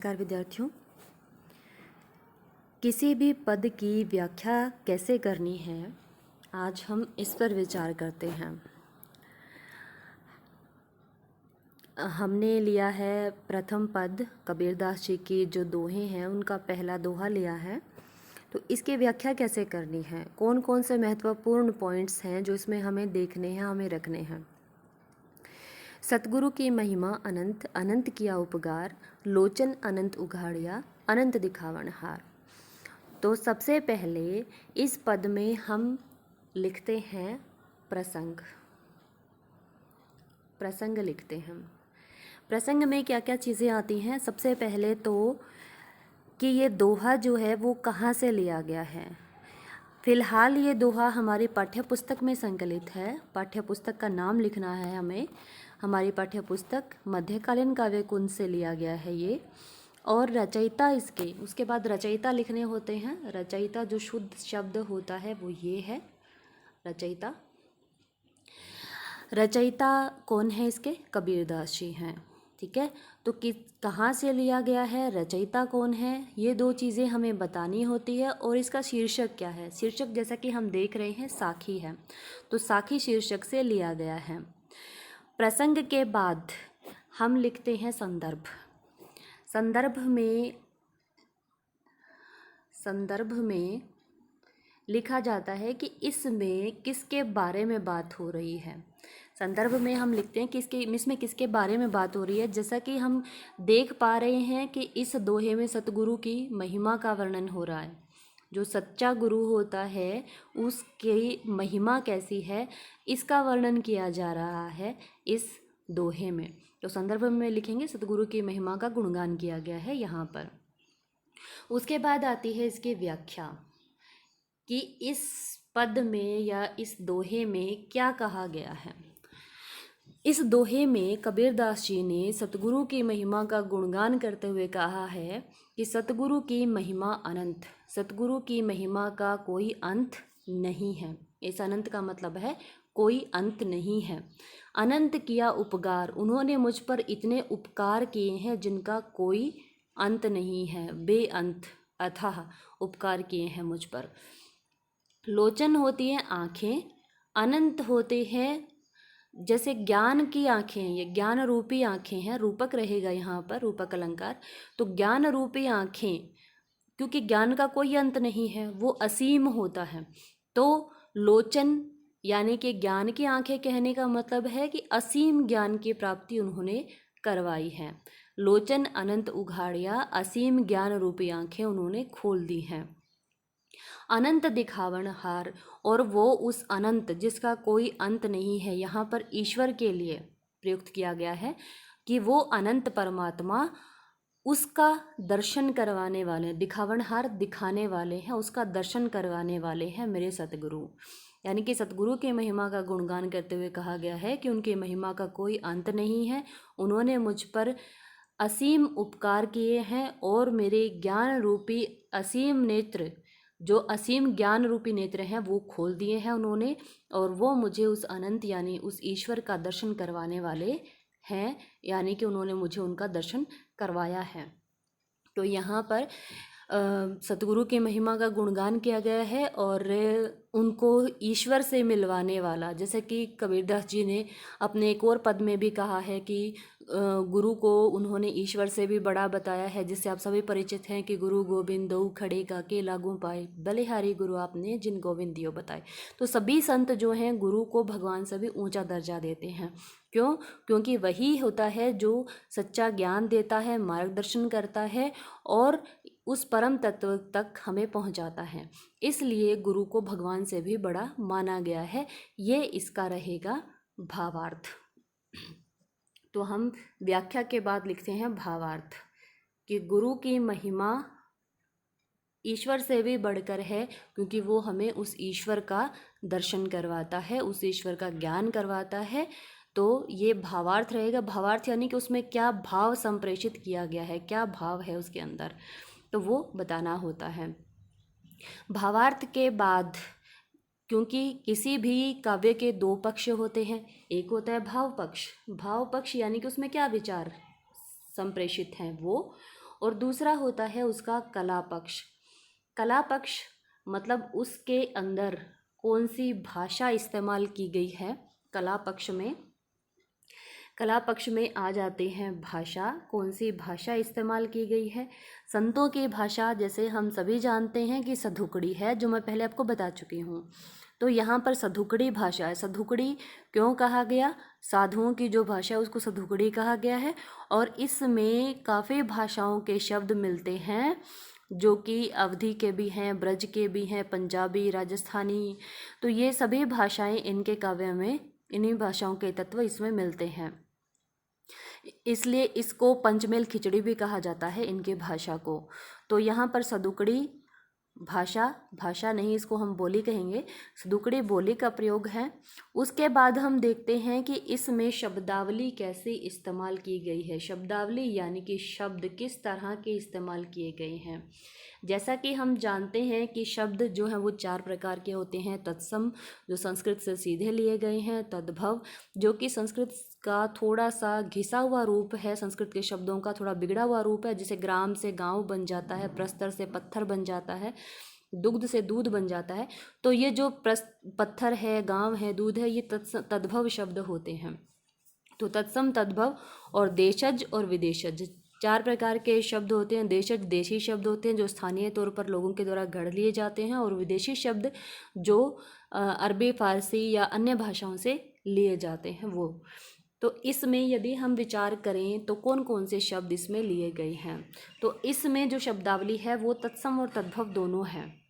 नमस्कार विद्यार्थियों, किसी भी पद की व्याख्या कैसे करनी है, आज हम इस पर विचार करते हैं। हमने लिया है प्रथम पद कबीरदास जी की जो दोहे हैं उनका पहला दोहा लिया है। तो इसकी व्याख्या कैसे करनी है, कौन कौन से महत्वपूर्ण पॉइंट्स हैं जो इसमें हमें देखने हैं, हमें रखने हैं। सतगुरु की महिमा अनंत, अनंत किया उपकार, लोचन अनंत उघाड़िया, अनंत दिखावन हार। तो सबसे पहले इस पद में हम लिखते हैं प्रसंग। प्रसंग लिखते हैं। प्रसंग में क्या क्या चीज़ें आती हैं। सबसे पहले तो कि ये दोहा जो है वो कहाँ से लिया गया है। फिलहाल ये दोहा हमारी पाठ्य पुस्तक में संकलित है। पाठ्य पुस्तक का नाम लिखना है हमें। हमारी पाठ्य पुस्तक मध्यकालीन काव्य कुंज से लिया गया है ये। और रचयिता इसके, उसके बाद रचयिता लिखने होते हैं। रचयिता जो शुद्ध शब्द होता है वो ये है रचयिता। रचयिता कौन है इसके? कबीरदास जी हैं। ठीक है, तो कहाँ से लिया गया है, रचयिता कौन है, ये दो चीज़ें हमें बतानी होती है। और इसका शीर्षक क्या है। शीर्षक जैसा कि हम देख रहे हैं साखी है, तो साखी शीर्षक से लिया गया है। प्रसंग के बाद हम लिखते हैं संदर्भ। संदर्भ में लिखा जाता है कि इसमें किसके बारे में बात हो रही है। संदर्भ में हम लिखते हैं कि इसमें किसके बारे में बात हो रही है। जैसा कि हम देख पा रहे हैं कि इस दोहे में सतगुरु की महिमा का वर्णन हो रहा है। जो सच्चा गुरु होता है उसकी महिमा कैसी है, इसका वर्णन किया जा रहा है इस दोहे में। तो संदर्भ में लिखेंगे सतगुरु की महिमा का गुणगान किया गया है यहाँ पर। उसके बाद आती है इसकी व्याख्या कि इस पद में या इस दोहे में क्या कहा गया है। इस दोहे में कबीरदास जी ने सतगुरु की महिमा का गुणगान करते हुए कहा है कि सतगुरु की महिमा अनंत, सतगुरु की महिमा का कोई अंत नहीं है। इस अनंत का मतलब है कोई अंत नहीं है। अनंत किया उपकार, उन्होंने मुझ पर इतने उपकार किए हैं जिनका कोई अंत नहीं है। बेअंत अथाह उपकार किए हैं मुझ पर। लोचन होती हैं आँखें, अनंत होते हैं जैसे ज्ञान की आँखें हैं। ये ज्ञान रूपी आँखें हैं, रूपक रहेगा यहाँ पर, रूपक अलंकार। तो ज्ञान रूपी आँखें, क्योंकि ज्ञान का कोई अंत नहीं है, वो असीम होता है। तो लोचन यानी कि ज्ञान की आँखें कहने का मतलब है कि असीम ज्ञान की प्राप्ति उन्होंने करवाई है। लोचन अनंत उघाड़िया, असीम ज्ञान रूपी आँखें उन्होंने खोल दी हैं। अनंत दिखावन हार, और वो उस अनंत जिसका कोई अंत नहीं है, यहाँ पर ईश्वर के लिए प्रयुक्त किया गया है कि वो अनंत परमात्मा, उसका दर्शन करवाने वाले, दिखावनहार दिखाने वाले हैं, उसका दर्शन करवाने वाले हैं मेरे सतगुरु। यानी कि सतगुरु की महिमा का गुणगान करते हुए कहा गया है कि उनकी महिमा का कोई अंत नहीं है। उन्होंने मुझ पर असीम उपकार किए हैं और मेरे ज्ञान रूपी असीम नेत्र, जो असीम ज्ञान रूपी नेत्र हैं, वो खोल दिए हैं उन्होंने। और वो मुझे उस अनंत यानी उस ईश्वर का दर्शन करवाने वाले हैं, यानी कि उन्होंने मुझे उनका दर्शन करवाया है। तो यहाँ पर सतगुरु की महिमा का गुणगान किया गया है और उनको ईश्वर से मिलवाने वाला, जैसे कि कबीरदास जी ने अपने एक और पद में भी कहा है कि गुरु को उन्होंने ईश्वर से भी बड़ा बताया है, जिससे आप सभी परिचित हैं कि गुरु गोविंद दो खड़े का के लागू पाए, बलिहारी गुरु आपने जिन गोविंद दियो बताए। तो सभी संत जो हैं गुरु को भगवान से भी ऊंचा दर्जा देते हैं। क्यों? क्योंकि वही होता है जो सच्चा ज्ञान देता है, मार्गदर्शन करता है और उस परम तत्व तक हमें पहुंचाता है। इसलिए गुरु को भगवान से भी बड़ा माना गया है। ये इसका रहेगा भावार्थ। तो हम व्याख्या के बाद लिखते हैं भावार्थ कि गुरु की महिमा ईश्वर से भी बढ़कर है, क्योंकि वो हमें उस ईश्वर का दर्शन करवाता है, उस ईश्वर का ज्ञान करवाता है। तो ये भावार्थ रहेगा। भावार्थ यानी कि उसमें क्या भाव संप्रेषित किया गया है, क्या भाव है उसके अंदर, तो वो बताना होता है। भावार्थ के बाद, क्योंकि किसी भी काव्य के दो पक्ष होते हैं, एक होता है भाव पक्ष। भाव पक्ष यानी कि उसमें क्या विचार संप्रेषित हैं वो, और दूसरा होता है उसका कला पक्ष। कला पक्ष मतलब उसके अंदर कौन सी भाषा इस्तेमाल की गई है। कला पक्ष में आ जाते हैं भाषा, कौन सी भाषा इस्तेमाल की गई है। संतों की भाषा जैसे हम सभी जानते हैं कि सधुकड़ी है, जो मैं पहले आपको बता चुकी हूँ। तो यहाँ पर सधुकड़ी भाषा है। सधुकड़ी क्यों कहा गया? साधुओं की जो भाषा है उसको सधुकड़ी कहा गया है। और इसमें काफ़ी भाषाओं के शब्द मिलते हैं जो कि अवधी के भी हैं, ब्रज के भी हैं, पंजाबी, राजस्थानी। तो ये सभी भाषाएं इनके काव्य में, इन्हीं भाषाओं के तत्व इसमें मिलते हैं। इसलिए इसको पंचमेल खिचड़ी भी कहा जाता है इनके भाषा को। तो यहाँ पर सदुकड़ी भाषा नहीं, इसको हम बोली कहेंगे। सदुकड़ी बोली का प्रयोग है। उसके बाद हम देखते हैं कि इसमें शब्दावली कैसे इस्तेमाल की गई है। शब्दावली यानी कि शब्द किस तरह के इस्तेमाल किए गए हैं। जैसा कि हम जानते हैं कि शब्द जो हैं वो 4 प्रकार के होते हैं। तत्सम जो संस्कृत से सीधे लिए गए हैं, तद्भव जो कि संस्कृत का थोड़ा सा घिसा हुआ रूप है, संस्कृत के शब्दों का थोड़ा बिगड़ा हुआ रूप है। जैसे ग्राम से गांव बन जाता है, प्रस्तर से पत्थर बन जाता है, दुग्ध से दूध बन जाता है। तो ये जो पत्थर है, गांव है, दूध है, ये तद्भव शब्द होते हैं। तो तत्सम, तद्भव और देशज और विदेशज 4 प्रकार के शब्द होते हैं। देशज देशी शब्द होते हैं जो स्थानीय तौर पर लोगों के द्वारा गढ़ लिए जाते हैं, और विदेशी शब्द जो अरबी, फारसी या अन्य भाषाओं से लिए जाते हैं वो। तो इसमें यदि हम विचार करें तो कौन कौन से शब्द इसमें लिए गए हैं, तो इसमें जो शब्दावली है वो तत्सम और तद्भव दोनों हैं।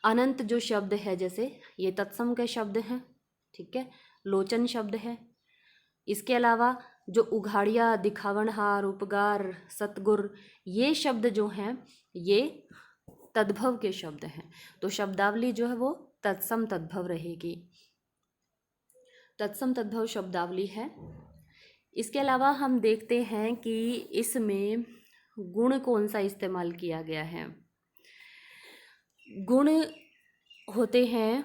अनंत जो शब्द है, जैसे ये तत्सम के शब्द हैं, ठीक है। लोचन शब्द है। इसके अलावा जो उघाड़िया, दिखावनहार, उपगार, सतगुर, ये शब्द जो हैं ये तद्भव के शब्द हैं। तो शब्दावली जो है वो तत्सम तद्भव रहेगी। तत्सम तद्भव शब्दावली है। इसके अलावा हम देखते हैं कि इसमें गुण कौन सा इस्तेमाल किया गया है। गुण होते हैं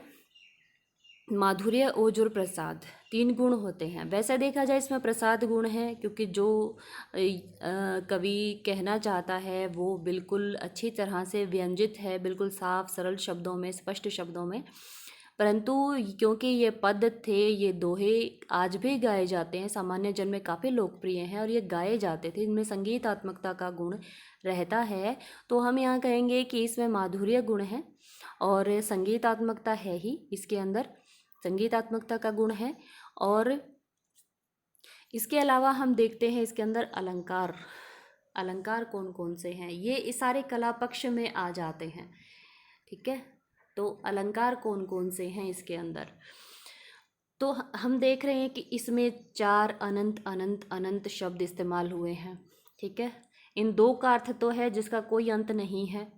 माधुर्य, ओज और प्रसाद, 3 गुण होते हैं। वैसे देखा जाए इसमें प्रसाद गुण है, क्योंकि जो कवि कहना चाहता है वो बिल्कुल अच्छी तरह से व्यंजित है, बिल्कुल साफ सरल शब्दों में, स्पष्ट शब्दों में। परंतु क्योंकि ये पद थे, ये दोहे आज भी गाए जाते हैं, सामान्य जन में काफ़ी लोकप्रिय हैं और ये गाए जाते थे, इनमें संगीतात्मकता का गुण रहता है। तो हम यहाँ कहेंगे कि इसमें माधुर्य गुण है और संगीतात्मकता है ही, इसके अंदर संगीतात्मकता का गुण है। और इसके अलावा हम देखते हैं इसके अंदर अलंकार। अलंकार कौन कौन से हैं, ये इस सारे कला पक्ष में आ जाते हैं, ठीक है। तो अलंकार कौन कौन से हैं इसके अंदर, तो हम देख रहे हैं कि इसमें 4 अनंत अनंत अनंत शब्द इस्तेमाल हुए हैं, ठीक है। इन 2 का अर्थ तो है जिसका कोई अंत नहीं है,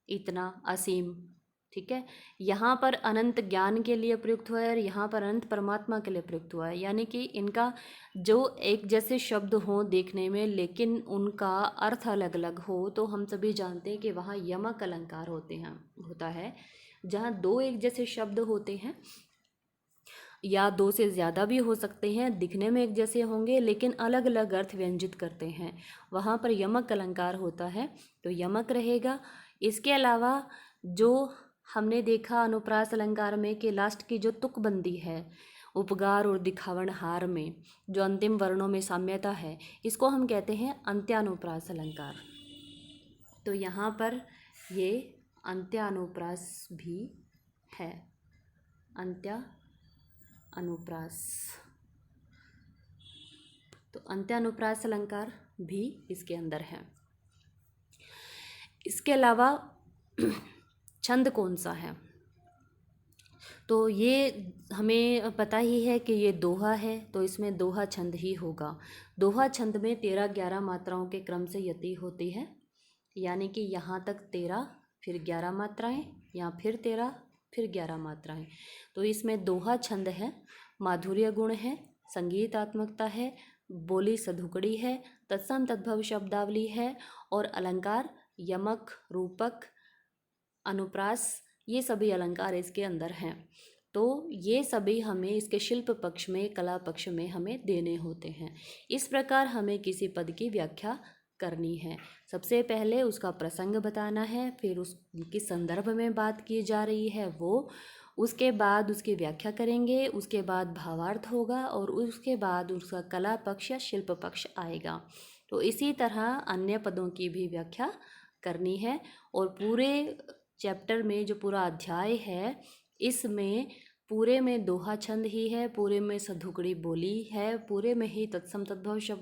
इतना असीम, ठीक है। यहाँ पर अनंत ज्ञान के लिए प्रयुक्त हुआ है और यहाँ पर अनंत परमात्मा के लिए प्रयुक्त हुआ है। यानी कि इनका जो एक जैसे शब्द हों देखने में, लेकिन उनका अर्थ अलग अलग हो, तो हम सभी जानते हैं कि वहाँ यमक अलंकार होता है, जहाँ 2 एक जैसे शब्द होते हैं या 2 से ज़्यादा भी हो सकते हैं, दिखने में एक जैसे होंगे लेकिन अलग अलग अर्थ व्यंजित करते हैं, वहाँ पर यमक अलंकार होता है, तो यमक रहेगा। इसके अलावा जो हमने देखा अनुप्रास अलंकार में कि लास्ट की जो तुकबंदी है, उपगार और दिखावनहार में जो अंतिम वर्णों में साम्यता है, इसको हम कहते हैं अंत्यानुप्रास अलंकार। तो यहाँ पर ये अंत्यानुप्रास भी है, अंत्यानुप्रास। तो अंत्यानुप्रास अलंकार भी इसके अंदर है। इसके अलावा छंद कौन सा है, तो ये हमें पता ही है कि ये दोहा है, तो इसमें दोहा छंद ही होगा। दोहा छंद में 13-11 मात्राओं के क्रम से यति होती है, यानी कि यहाँ तक 13 फिर 11 मात्राएं, यहाँ फिर 13 फिर 11 मात्राएं। तो इसमें दोहा छंद है, माधुर्य गुण है, संगीतात्मकता है, बोली सधुकड़ी है, तत्सम तद्भव शब्दावली है, और अलंकार यमक, रूपक, अनुप्रास, ये सभी अलंकार इसके अंदर हैं। तो ये सभी हमें इसके शिल्प पक्ष में, कला पक्ष में हमें देने होते हैं। इस प्रकार हमें किसी पद की व्याख्या करनी है। सबसे पहले उसका प्रसंग बताना है, फिर उस किस संदर्भ में बात की जा रही है वो, उसके बाद उसकी व्याख्या करेंगे, उसके बाद भावार्थ होगा और उसके बाद उसका कला पक्ष या शिल्प पक्ष आएगा। तो इसी तरह अन्य पदों की भी व्याख्या करनी है। और पूरे चैप्टर में जो पूरा अध्याय है, इसमें पूरे में दोहा छंद ही है, पूरे में सधुकड़ी बोली है, पूरे में ही तत्सम तद्भव शब्द